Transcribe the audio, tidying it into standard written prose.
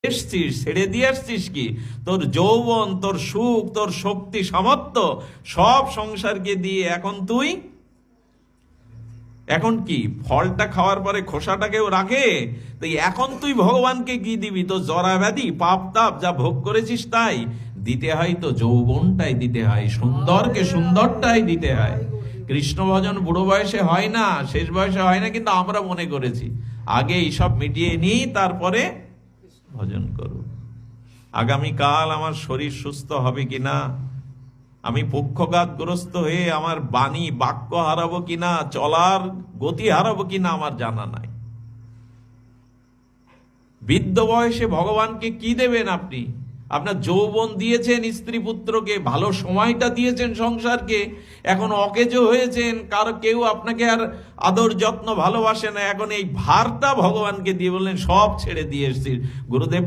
এসছিস, ছেড়ে দিয়ে আসছিস কি? তোর যৌবন, তোর সুখ, তোর শক্তি, সামর্থ্য সব সংসারকে দিয়ে এখন কি ফলটা খাওয়ার পরে খোসাটাকেও রাখে? তো এখন তুই ভগবানকে কি দিবি? তো জরা ব্যাধি, পাপ তাপ যা ভোগ করেছিস তাই দিতে হয়। তো যৌবনটাই দিতে হয়, সুন্দরকে সুন্দরটাই দিতে হয়। কৃষ্ণ ভজন বুড়ো বয়সে হয় না, শেষ বয়সে হয় না, কিন্তু আমরা মনে করেছি আগে এইসব মিটিয়ে নিই, তারপরে ভজন করব। আগামীকাল আমার শরীর সুস্থ হবে কিনা, আমি পক্ষঘাতগ্রস্ত হয়ে আমার বাণী বাক্য হারাবো কিনা, চলার গতি হারাবো কিনা আমার জানা নাই। বৃদ্ধ বয়সে ভগবানকে কি দেবেন আপনি? আপনার যৌবন দিয়েছেন স্ত্রী পুত্রকে, ভালো সময়টা দিয়েছেন সংসারকে, এখন অকেজো হয়েছেন, কেউ আপনাকে আর আদর যত্ন ভালোবাসে না। এখন এই ভারটা ভগবানকে দিয়ে বললেন সব ছেড়ে দিয়ে এসেছি গুরুদেব।